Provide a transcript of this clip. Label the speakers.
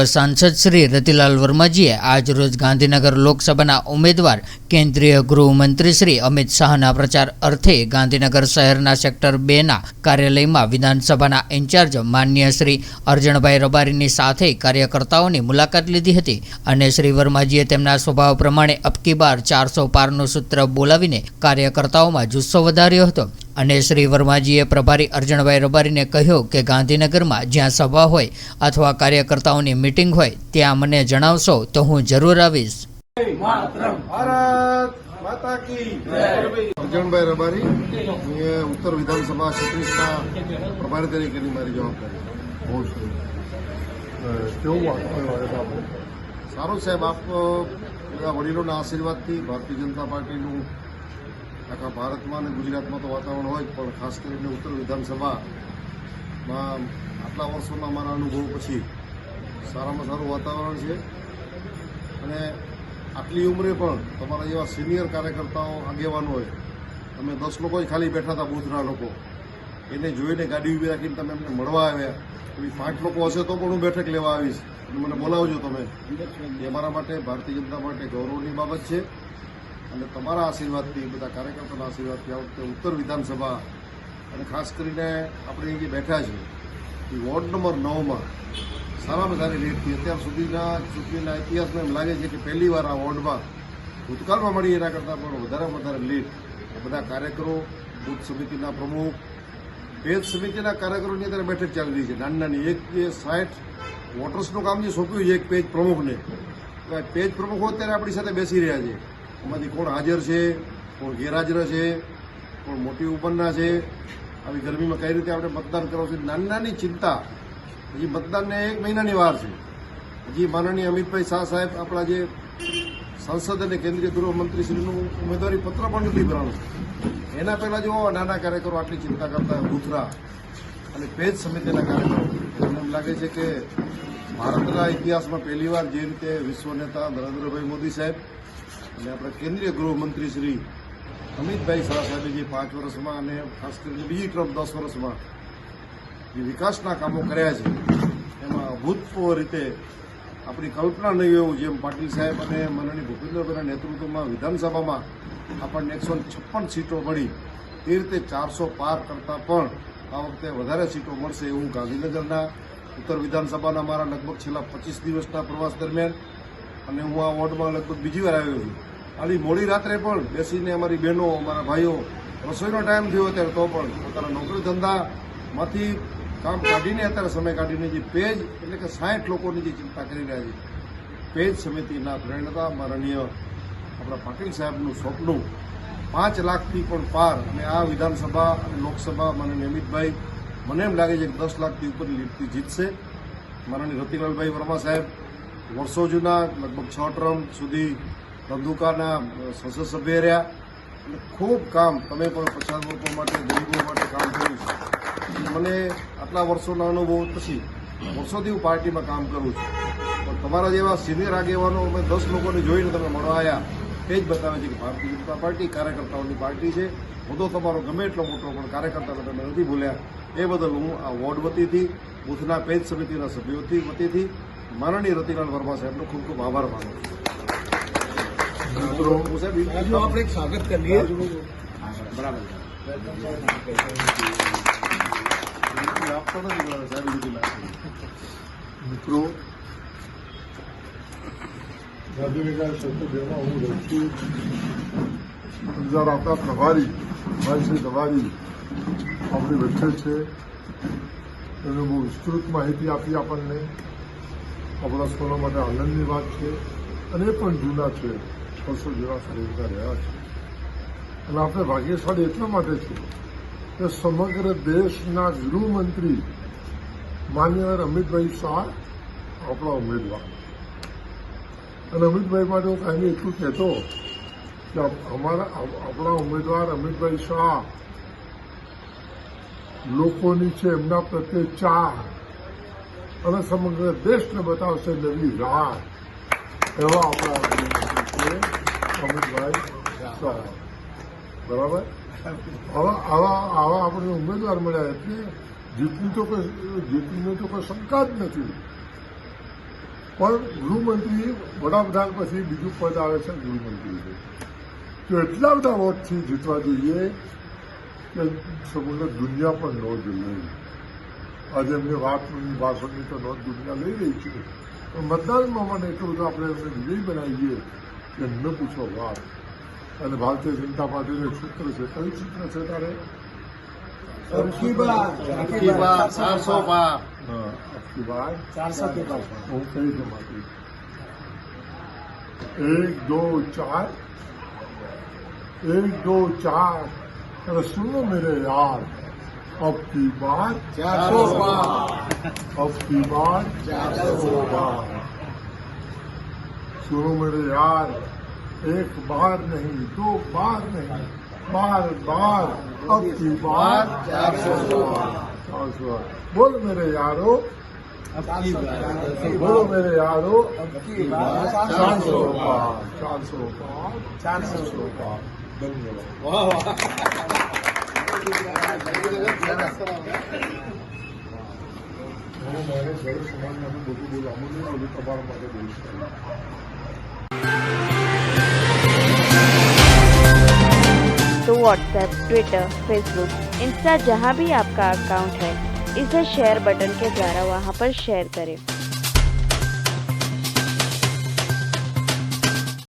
Speaker 1: સાંસદ શ્રી રતિલાલ વર્માજીએ આજરોજ ગાંધીનગર લોકસભાના ઉમેદવાર કેન્દ્રીય ગૃહમંત્રી શ્રી અમિત શાહના પ્રચાર અર્થે ગાંધીનગર શહેરના સેક્ટર 2ના કાર્યાલયમાં વિધાનસભાના ઇન્ચાર્જ માન્ય શ્રી અરજણભાઈ રબારીની સાથે કાર્યકર્તાઓની મુલાકાત લીધી હતી અને શ્રી વર્માજીએ તેમના સ્વભાવ પ્રમાણે અબકી બાર 400 પારનું સૂત્ર બોલાવીને કાર્યકર્તાઓમાં જુસ્સો વધાર્યો હતો અને શ્રી વર્માજીએ પ્રભારી અરજણભાઈ રબારીને કહ્યું કે ગાંધીનગરમાં જ્યાં સભા હોય અથવા કાર્યકર્તાઓની મીટિંગ હોય ત્યાં મને જણાવશો તો હું જરૂર આવીશ.
Speaker 2: અરજણભાઈ રબારી, ઉત્તર વિધાનસભા 36ના પ્રભારી તરીકેની મારી જવાબદારી.
Speaker 3: કેવું વાતાવરણ?
Speaker 2: સારું સાહેબ, આપ બધા વડીલોના આશીર્વાદથી ભારતીય જનતા પાર્ટીનું આખા ભારતમાં અને ગુજરાતમાં તો વાતાવરણ હોય, પણ ખાસ કરીને ઉત્તર વિધાનસભામાં આટલા વર્ષોના મારા અનુભવ પછી સારામાં સારું વાતાવરણ છે. અને આટલી ઉંમરે પણ તમારા જેવા સિનિયર કાર્યકર્તાઓ આગેવાનો હોય, અમે 10 લોકો જ ખાલી બેઠા હતા, બૂથના લોકો, એને જોઈને ગાડી ઊભી રાખીને તમે એમને મળવા આવ્યા. એવી 5 લોકો હશે તો પણ હું બેઠક લેવા આવીશ અને મને બોલાવજો તમે. એ અમારા માટે, ભારતીય જનતા માટે ગૌરવની બાબત છે. અને તમારા આશીર્વાદથી, બધા કાર્યકર્તાના આશીર્વાદથી આ વખતે ઉત્તર વિધાનસભા અને ખાસ કરીને આપણે જે બેઠા છે એ વોર્ડ નંબર 9માં સારામાં સારી લીડથી અત્યાર સુધીના ચૂંટણીના ઇતિહાસમાં એમ લાગે છે કે પહેલીવાર આ વોર્ડમાં ભૂતકાળમાં મળી એના કરતાં પણ વધારે લીડ. બધા કાર્યકરો, બૂથ સમિતિના પ્રમુખ, પેજ સમિતિના કાર્યકરોની અત્યારે બેઠક ચાલી રહી છે. નાની એક જે 60 વોટર્સનું કામ જે સોંપ્યું છે એક પેજ પ્રમુખને, પેજ પ્રમુખો અત્યારે આપણી સાથે બેસી રહ્યા છે. એમાંથી કોણ હાજર છે, કોણ ગેરહાજર છે, કોણ મોટી ઉંમરના છે, આવી ગરમીમાં કઈ રીતે આપણે મતદાન કરવું છે, નાની ચિંતા. હજી મતદાનને 1 મહિનાની વાર છે. હજી માનનીય અમિતભાઈ શાહ સાહેબ આપણા જે સાંસદ અને કેન્દ્રીય ગૃહમંત્રીશ્રીનું ઉમેદવારી પત્ર પણ નથી ભરાણું. એના પહેલાં જો નાના કાર્યકરો આટલી ચિંતા કરતા બૂથના અને પેજ સમિતિના કાર્યકરો, મને એમ લાગે છે કે ભારતના ઇતિહાસમાં પહેલીવાર જે રીતે વિશ્વ નેતા નરેન્દ્રભાઈ મોદી સાહેબ અને આપણા કેન્દ્રીય ગૃહમંત્રી શ્રી અમિતભાઈ શાહ સાહેબે જે 5 વર્ષમાં અને ખાસ કરીને બીજી ટર્મ 10 વર્ષમાં જે વિકાસના કામો કર્યા છે, એમાં અભૂતપૂર્વ રીતે આપણી કલ્પના નહીં એવું, જેમ પાટીલ સાહેબ અને માનનીય ભૂપેન્દ્રભાઈના નેતૃત્વમાં વિધાનસભામાં આપણને 156 સીટો મળી, એ રીતે 400 પાર કરતાં પણ આ વખતે વધારે સીટો મળશે એવું ગાંધીનગરના ઉત્તર વિધાનસભાના મારા લગભગ છેલ્લા 25 દિવસના પ્રવાસ દરમિયાન, અને હું આ વોર્ડમાં લગભગ બીજી વાર આવ્યો છું. આલી મોડી રાત્રે પણ બેસીને અમારી બહેનો, અમારા ભાઈઓ, રસોઈનો ટાઈમ થયો અત્યારે તો પણ પોતાના નોકરી ધંધામાંથી કામ કાઢીને અત્યારે સમય કાઢીને જે પેજ એટલે કે 60 લોકોની જે ચિંતા કરી રહ્યા છે, પેજ સમિતિના પ્રેરણા માનનીય આપણા પાટીલ સાહેબનું સ્વપ્ન 5 લાખથી પણ પાર, અને આ વિધાનસભા અને લોકસભા માનનીય અમિતભાઈ મને એમ લાગે છે કે 10 લાખથી ઉપરની લીડથી જીતશે. માનનીય રતિલાલભાઈ વર્મા સાહેબ વર્ષો જૂના, લગભગ 6 ટર્મ સુધી ધંધુકાના સંસદ સભ્ય રહ્યા અને ખૂબ કામ, તમે પણ પછાત લોકો માટે, ગરીબો માટે કામ કર્યું છે. મને આટલા વર્ષોના અનુભવ પછી વર્ષોથી હું પાર્ટીમાં કામ કરું છું, પણ તમારા જેવા સિનિયર આગેવાનો અમે 10 લોકોને જોઈને તમે મળવા આવ્યા, એ જ બતાવે છે કે ભારતીય જનતા પાર્ટી કાર્યકર્તાઓની પાર્ટી છે. હોદ્દો તમારો ગમે એટલો મોટો પણ કાર્યકર્તાને તમે નથી ભૂલ્યા. એ બદલ હું આ વોર્ડ વતીથી, બૂથના પેજ સમિતિના સભ્યો વતીથી માનનીય રતિલાલ વર્મા સાહેબનો ખૂબ ખૂબ આભાર માનું છું.
Speaker 3: આપણે એક સ્વાગત કરીએ.
Speaker 2: બરાબર
Speaker 3: મિત્રો, ગાંધીનગર સેક્ટર 2માં હું રહું છું. આપણા પ્રભારી ભાઈ શ્રી રબારી આપણી વચ્ચે છે. એને બહુ વિસ્તૃત માહિતી આપી આપણને. આપણા સૌના માટે આનંદની વાત છે. અને એ પણ જૂના છે, વર્ષો જેવા સરેતા રહ્યા છે. અને આપણે ભાગ્યશાળી એટલા માટે છે કે સમગ્ર દેશના ગૃહમંત્રી માન્ય અમિતભાઈ શાહ આપણા ઉમેદવાર. અને અમિતભાઈ માટે હું કાંઈ એટલું કહેતો કે આપણા ઉમેદવાર અમિતભાઈ શાહ લોકોની છે, એમના પ્રત્યે ચાહ, અને સમગ્ર દેશને બતાવશે નવી રાહ. એવા આપણા અમિતભાઈ શાહ. બરાબર. આવા આપણે ઉમેદવાર મળ્યા એટલે જીતની તો કોઈ શંકા જ નથી. પણ ગૃહમંત્રી વડાપ્રધાન પછી બીજું પદ આવે છે ગૃહમંત્રી છે. તો એટલા બધા વોટથી જીતવા જોઈએ કે સમગ્ર દુનિયા પણ નોંધ લે. આજે એમની ભાષણની તો નોંધ દુનિયા લઈ રહી છે, પણ મતદાનમાં મને એટલું બધું આપણે એમને વિજય બનાવીએ કે ન પૂછો વાત. અને ભારતીય જનતા પાર્ટીનું એક સૂત્ર છે, કયું સૂત્ર છે તારે?
Speaker 2: અબકી બાર 400 પાર.
Speaker 3: हाँ, आपकी बात 400 के पास वो कई जमाती 1 2 4 1 2 4 अरे सुनो मेरे यार, अब की बात
Speaker 2: 400 पार.
Speaker 3: अब की बात 400 बार. सुनो मेरे यार, एक बार नहीं, 2 बार नहीं, बार बार अब की बात 400 बार. बोल मेरे यारो, बोलो मेरे यारो, 400 पार, 400 पार, 400 पार. धन्यवाद. मैंने गरीब समाज में બધું બોલા, મુझे બધું તમારા માટે બોલીશ.
Speaker 4: तो व्हाट्सएप, ट्विटर, फेसबुक, इंस्टा जहाँ भी आपका अकाउंट है, इसे शेयर बटन के द्वारा वहाँ पर शेयर करें